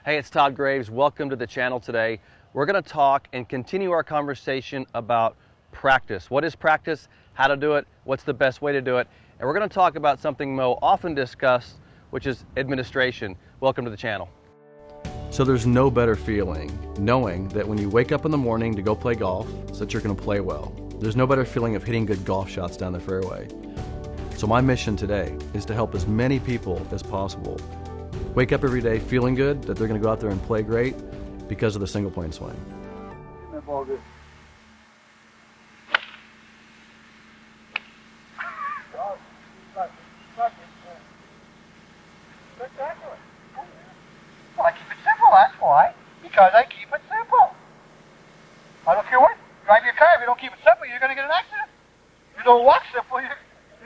Hey, it's Todd Graves. Welcome to the channel today. We're going to talk and continue our conversation about practice. What is practice? How to do it? What's the best way to do it? And we're going to talk about something Moe often discussed, which is administration. Welcome to the channel. So there's no better feeling knowing that when you wake up in the morning to go play golf, so that you're going to play well. There's no better feeling of hitting good golf shots down the fairway. So my mission today is to help as many people as possible wake up every day feeling good that they're going to go out there and play great because of the single plane swing. That ball good. Spectacular. Well, I keep it simple, that's why. Because I keep it simple. I don't care what. Drive your car, if you don't keep it simple, you're going to get an accident. If you don't walk simple, you're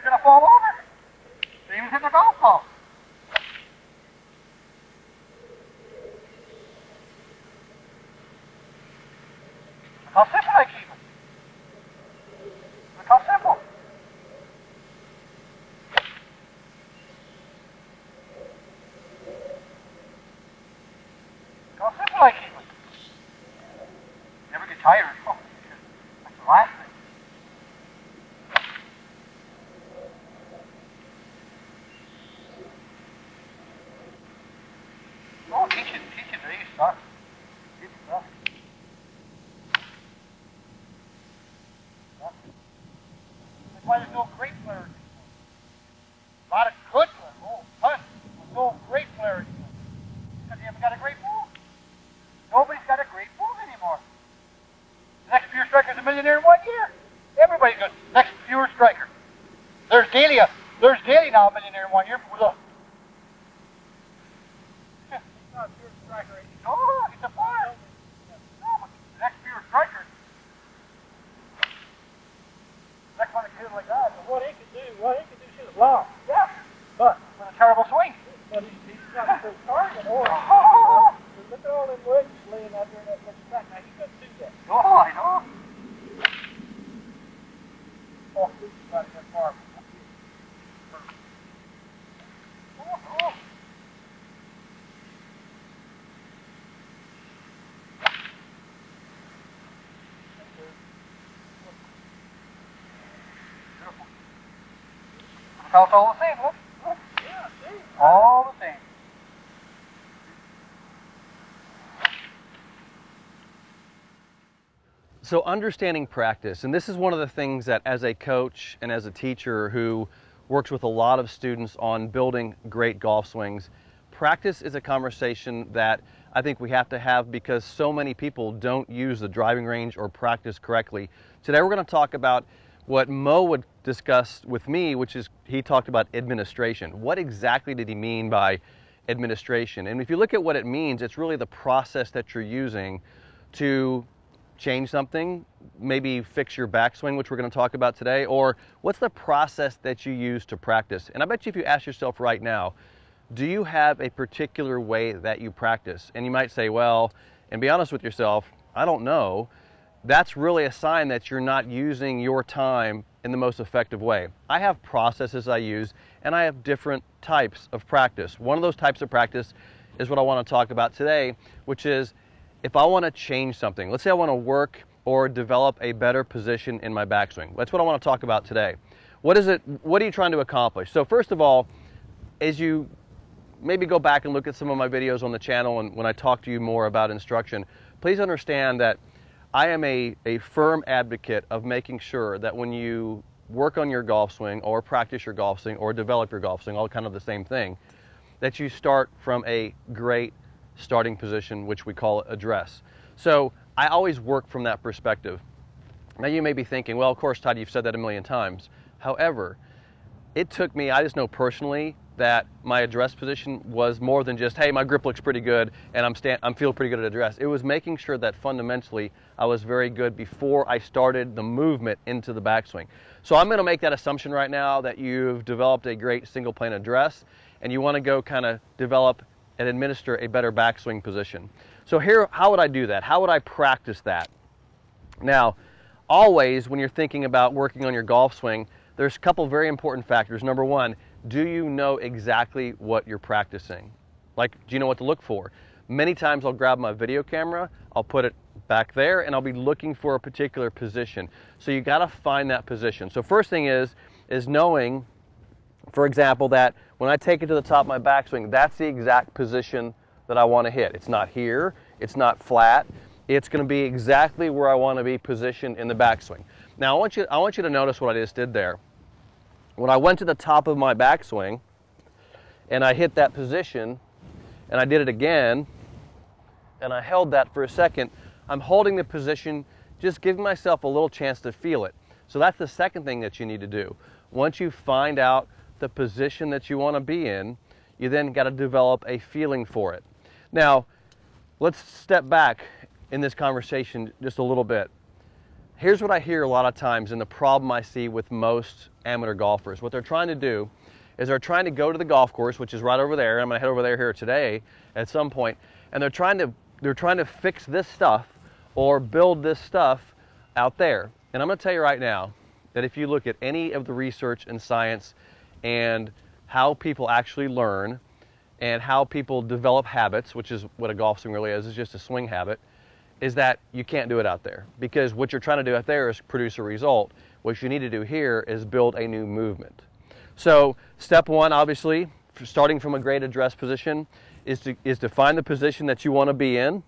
going to fall over. Same as hitting a golf ball. Look how simple I keep it. Look how simple. Look how simple I keep it. Never get tired. Oh, that's the last thing. Oh, teaching today sucks. It sucks. That's why there's no great players anymore. A lot of good players, tons, but no great players anymore. Because they haven't got a great move. Nobody's got a great move anymore. The next pure striker's a millionaire in 1 year. Everybody's good. Next pure striker. There's Daly now a millionaire in 1 year. Look. He's not a pure striker anymore. No, he's a player. No, but the next pure striker. Next one, a kid like that. What he could do, shoot a block. Yeah, but with a terrible swing. But he's got the target. Oh. Look at all them wedges laying out there in that much track. Now he couldn't do that. Oh, I know. Oh, he's got to get far. Oh. Beautiful. Look how it's all the same, look. Yeah, see? All the same. So understanding practice, and this is one of the things that as a coach and as a teacher who works with a lot of students on building great golf swings, practice is a conversation that I think we have to have because so many people don't use the driving range or practice correctly. Today we're going to talk about what Moe would discuss with me, which is he talked about administration. What exactly did he mean by administration? And if you look at what it means, it's really the process that you're using to change something, maybe fix your backswing, which we're going to talk about today, or what's the process that you use to practice? And I bet you if you ask yourself right now, do you have a particular way that you practice? And you might say, well, and be honest with yourself, I don't know. That's really a sign that you're not using your time in the most effective way. I have processes I use, and I have different types of practice. One of those types of practice is what I want to talk about today, which is if I want to change something. Let's say I want to work or develop a better position in my backswing. That's what I want to talk about today. What is it? What are you trying to accomplish? So first of all, as you maybe go back and look at some of my videos on the channel and when I talk to you more about instruction, please understand that I am a firm advocate of making sure that when you work on your golf swing or practice your golf swing or develop your golf swing, all kind of the same thing, that you start from a great starting position, which we call address. So I always work from that perspective. Now you may be thinking, well, of course, Todd, you've said that a million times. However, it took me, I just know personally that my address position was more than just, hey, my grip looks pretty good and I'm feeling pretty good at address. It was making sure that fundamentally I was very good before I started the movement into the backswing. So I'm going to make that assumption right now that you've developed a great single plane address and you want to go kind of develop and administer a better backswing position. So here, how would I do that? How would I practice that? Now, always when you're thinking about working on your golf swing, there's a couple very important factors. Number one, do you know exactly what you're practicing? Like, do you know what to look for? Many times I'll grab my video camera, I'll put it back there, and I'll be looking for a particular position. So you gotta find that position. So first thing is knowing, for example, that when I take it to the top of my backswing, that's the exact position that I wanna hit. It's not here, it's not flat, it's gonna be exactly where I wanna be positioned in the backswing. Now I want you to notice what I just did there. When I went to the top of my backswing, and I hit that position, and I did it again, and I held that for a second, I'm holding the position, just giving myself a little chance to feel it. So that's the second thing that you need to do. Once you find out the position that you want to be in, you then got to develop a feeling for it. Now, let's step back in this conversation just a little bit. Here's what I hear a lot of times, and the problem I see with most amateur golfers. What they're trying to do is they're trying to go to the golf course, which is right over there. I'm going to head over there here today at some point, and they're trying to fix this stuff or build this stuff out there. And I'm going to tell you right now that if you look at any of the research and science and how people actually learn and how people develop habits, which is what a golf swing really is, it's just a swing habit, is that you can't do it out there. Because what you're trying to do out there is produce a result. What you need to do here is build a new movement. So step one, obviously, starting from a great address position, is to find the position that you want to be in.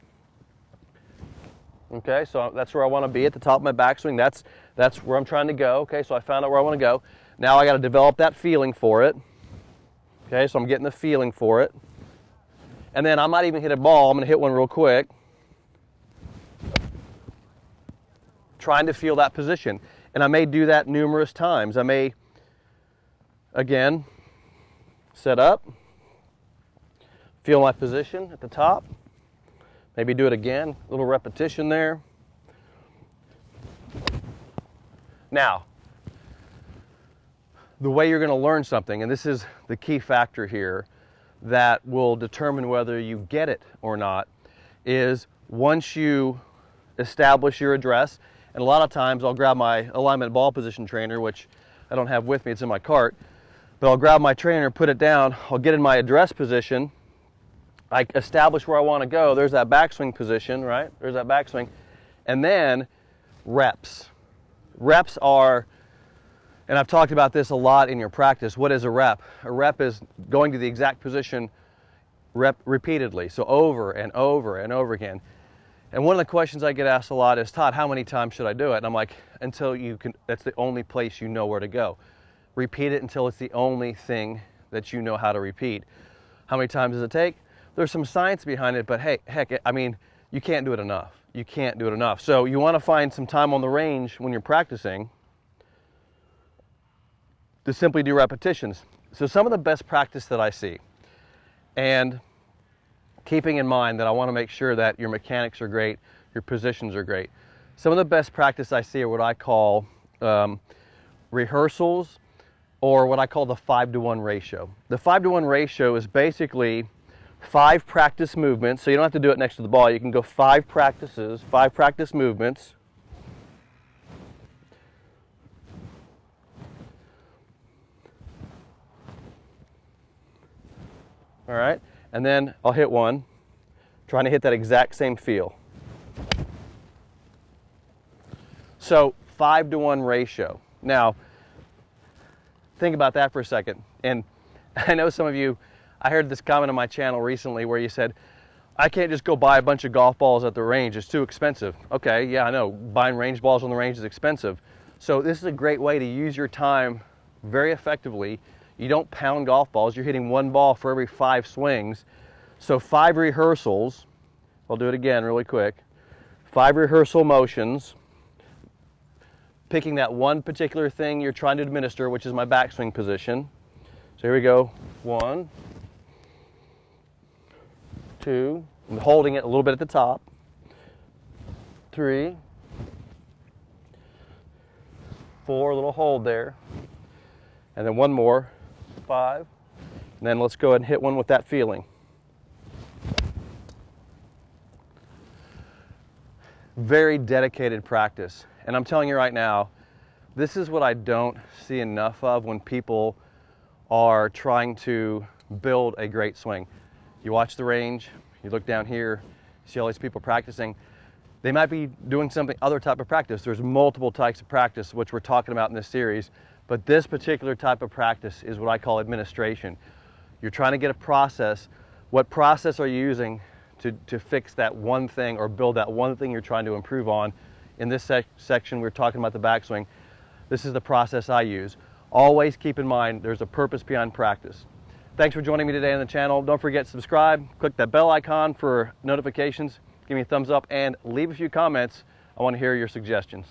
Okay, so that's where I want to be at the top of my backswing. That's where I'm trying to go. Okay, so I found out where I want to go. Now I got to develop that feeling for it. Okay, so I'm getting the feeling for it. And then I might even hit a ball. I'm going to hit one real quick. Trying to feel that position. And I may do that numerous times. I may, again, set up, feel my position at the top, maybe do it again, a little repetition there. Now, the way you're going to learn something, and this is the key factor here that will determine whether you get it or not, is once you establish your address, and a lot of times I'll grab my alignment ball position trainer, which I don't have with me, it's in my cart, but I'll grab my trainer, put it down, I'll get in my address position, I establish where I want to go, there's that backswing position, right? There's that backswing. And then reps. Reps are, and I've talked about this a lot in your practice, what is a rep? A rep is going to the exact position repeatedly, so over and over and over again. And one of the questions I get asked a lot is, Todd, how many times should I do it? And I'm like, until you can, that's the only place you know where to go. Repeat it until it's the only thing that you know how to repeat. How many times does it take? There's some science behind it, but hey, heck, I mean, you can't do it enough. You can't do it enough. So you want to find some time on the range when you're practicing to simply do repetitions. So some of the best practice that I see, and keeping in mind that I want to make sure that your mechanics are great, your positions are great. Some of the best practice I see are what I call rehearsals, or what I call the 5-to-1 ratio. The 5-to-1 ratio is basically 5 practice movements, so you don't have to do it next to the ball. You can go 5 practices, 5 practice movements. All right, and then I'll hit one, trying to hit that exact same feel. So 5-to-1 ratio. Now, think about that for a second. And I know some of you, I heard this comment on my channel recently where you said, I can't just go buy a bunch of golf balls at the range, it's too expensive. Okay, yeah, I know, buying range balls on the range is expensive. So this is a great way to use your time very effectively. You don't pound golf balls, you're hitting one ball for every 5 swings. So 5 rehearsals, I'll do it again really quick. 5 rehearsal motions, picking that one particular thing you're trying to administer, which is my backswing position. So here we go, 1, 2, I'm holding it a little bit at the top, 3, 4, a little hold there, and then one more, 5, and then let's go ahead and hit one with that feeling. Very dedicated practice, and I'm telling you right now, this is what I don't see enough of when people are trying to build a great swing. You watch the range, You look down here, you see all these people practicing. They might be doing something other type of practice. There's multiple types of practice, which we're talking about in this series, but this particular type of practice is what I call administration. You're trying to get a process. What process are you using to fix that one thing or build that one thing you're trying to improve on? In this section, we're talking about the backswing. This is the process I use. Always keep in mind there's a purpose behind practice. Thanks for joining me today on the channel. Don't forget to subscribe, click that bell icon for notifications, give me a thumbs up, and leave a few comments. I want to hear your suggestions.